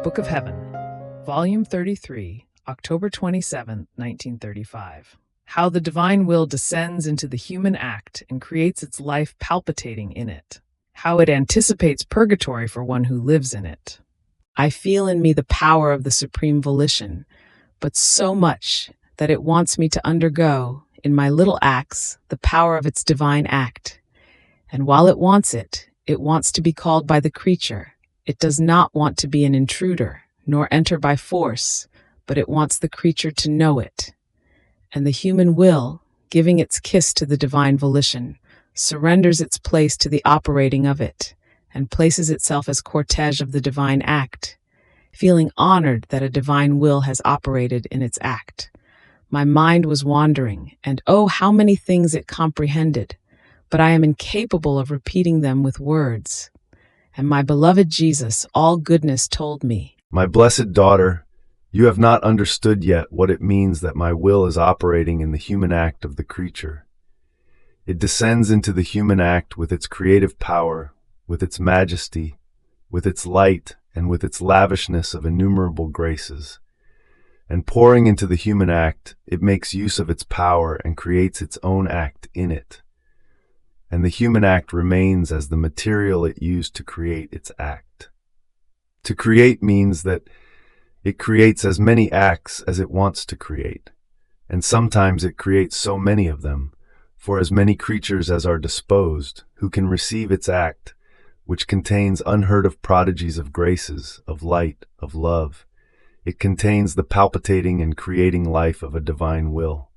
Book of Heaven, Volume 33, October 27, 1935. How the divine will descends into the human act and creates its life palpitating in it. How it anticipates purgatory for one who lives in it. I feel in me the power of the supreme volition, but so much that it wants me to undergo, in my little acts, the power of its divine act. And while it wants to be called by the creature. It does not want to be an intruder, nor enter by force, but it wants the creature to know it. And the human will, giving its kiss to the divine volition, surrenders its place to the operating of it, and places itself as cortege of the divine act, feeling honored that a divine will has operated in its act. My mind was wandering, and oh, how many things it comprehended, but I am incapable of repeating them with words. And my beloved Jesus, all goodness, told me, "My blessed daughter, you have not understood yet what it means that my will is operating in the human act of the creature. It descends into the human act with its creative power, with its majesty, with its light, and with its lavishness of innumerable graces. And pouring into the human act, it makes use of its power and creates its own act in it. And the human act remains as the material it used to create its act. To create means that it creates as many acts as it wants to create, and sometimes it creates so many of them, for as many creatures as are disposed, who can receive its act, which contains unheard of prodigies of graces, of light, of love. It contains the palpitating and creating life of a divine will.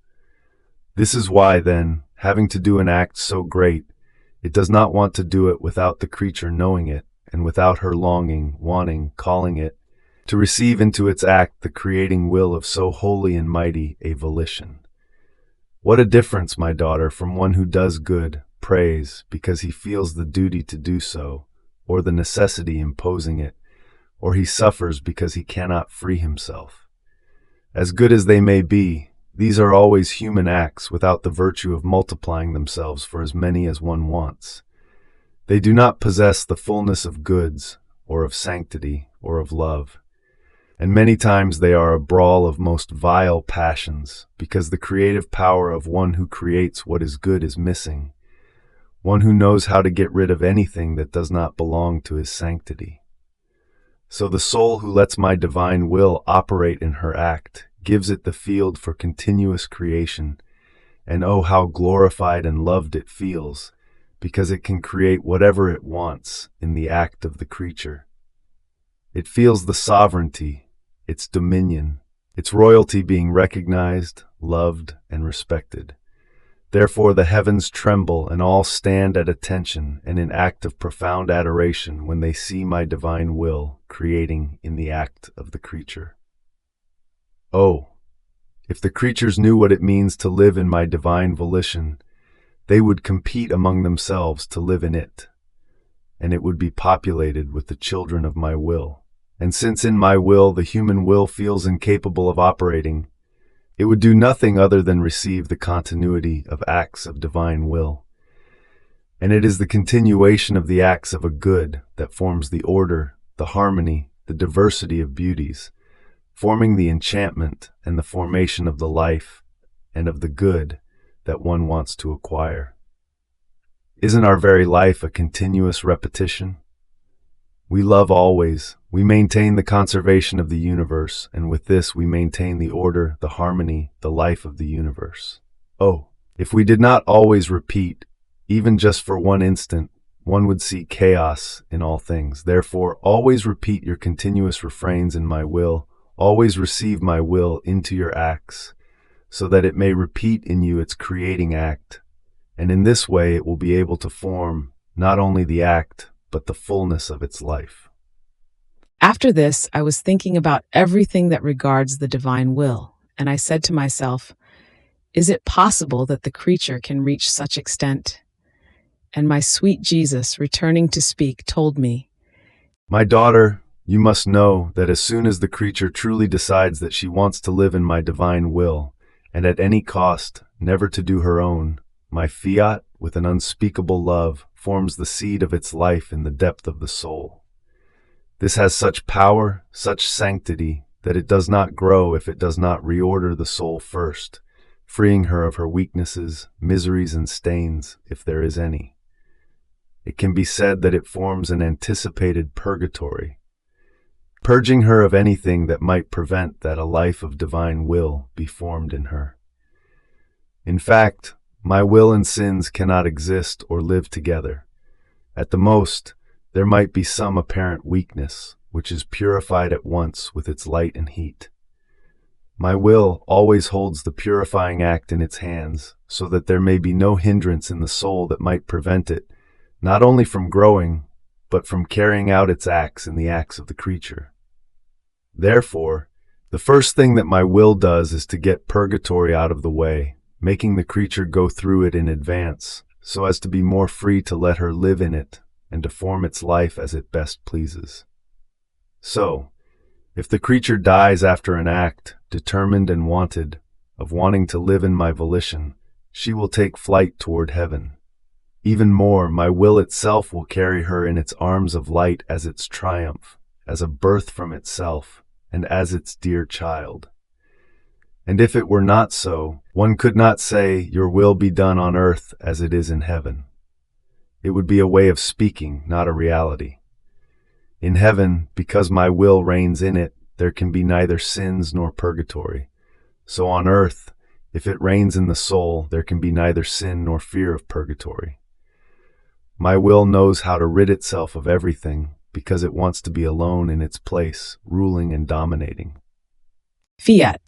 This is why, then, having to do an act so great, it does not want to do it without the creature knowing it, and without her longing, wanting, calling it, to receive into its act the creating will of so holy and mighty a volition. What a difference, my daughter, from one who does good, prays, because he feels the duty to do so, or the necessity imposing it, or he suffers because he cannot free himself. As good as they may be, these are always human acts without the virtue of multiplying themselves for as many as one wants. They do not possess the fullness of goods, or of sanctity, or of love. And many times they are a brawl of most vile passions, because the creative power of one who creates what is good is missing, one who knows how to get rid of anything that does not belong to his sanctity. So the soul who lets my divine will operate in her act gives it the field for continuous creation, and oh, how glorified and loved it feels, because it can create whatever it wants in the act of the creature. It feels the sovereignty, its dominion, its royalty being recognized, loved, and respected. Therefore the heavens tremble and all stand at attention and in act of profound adoration when they see my divine will creating in the act of the creature. Oh, if the creatures knew what it means to live in my divine volition, they would compete among themselves to live in it, and it would be populated with the children of my will. And since in my will the human will feels incapable of operating, it would do nothing other than receive the continuity of acts of divine will. And it is the continuation of the acts of a good that forms the order, the harmony, the diversity of beauties, forming the enchantment and the formation of the life and of the good that one wants to acquire. Isn't our very life a continuous repetition? We love always, we maintain the conservation of the universe, and with this we maintain the order, the harmony, the life of the universe. Oh, if we did not always repeat, even just for one instant, one would see chaos in all things. Therefore, always repeat your continuous refrains in my will, always receive my will into your acts, so that it may repeat in you its creating act, and in this way it will be able to form not only the act, but the fullness of its life. After this, I was thinking about everything that regards the divine will, and I said to myself, is it possible that the creature can reach such extent? And my sweet Jesus, returning to speak, told me, My daughter, you must know that as soon as the creature truly decides that she wants to live in my divine will, and at any cost, never to do her own, my fiat, with an unspeakable love, forms the seed of its life in the depth of the soul. This has such power, such sanctity, that it does not grow if it does not reorder the soul first, freeing her of her weaknesses, miseries, and stains, if there is any. It can be said that it forms an anticipated purgatory, purging her of anything that might prevent that a life of divine will be formed in her. In fact, my will and sins cannot exist or live together. At the most, there might be some apparent weakness, which is purified at once with its light and heat. My will always holds the purifying act in its hands, so that there may be no hindrance in the soul that might prevent it, not only from growing, but from carrying out its acts in the acts of the creature. Therefore, the first thing that my will does is to get purgatory out of the way, making the creature go through it in advance, so as to be more free to let her live in it and to form its life as it best pleases. So, if the creature dies after an act, determined and wanted, of wanting to live in my volition, she will take flight toward heaven. Even more, my will itself will carry her in its arms of light as its triumph, as a birth from itself, and as its dear child. And if it were not so, one could not say, "Your will be done on earth as it is in heaven." It would be a way of speaking, not a reality. In heaven, because my will reigns in it, there can be neither sins nor purgatory. So on earth, if it reigns in the soul, there can be neither sin nor fear of purgatory. My will knows how to rid itself of everything, because it wants to be alone in its place, ruling and dominating. Fiat.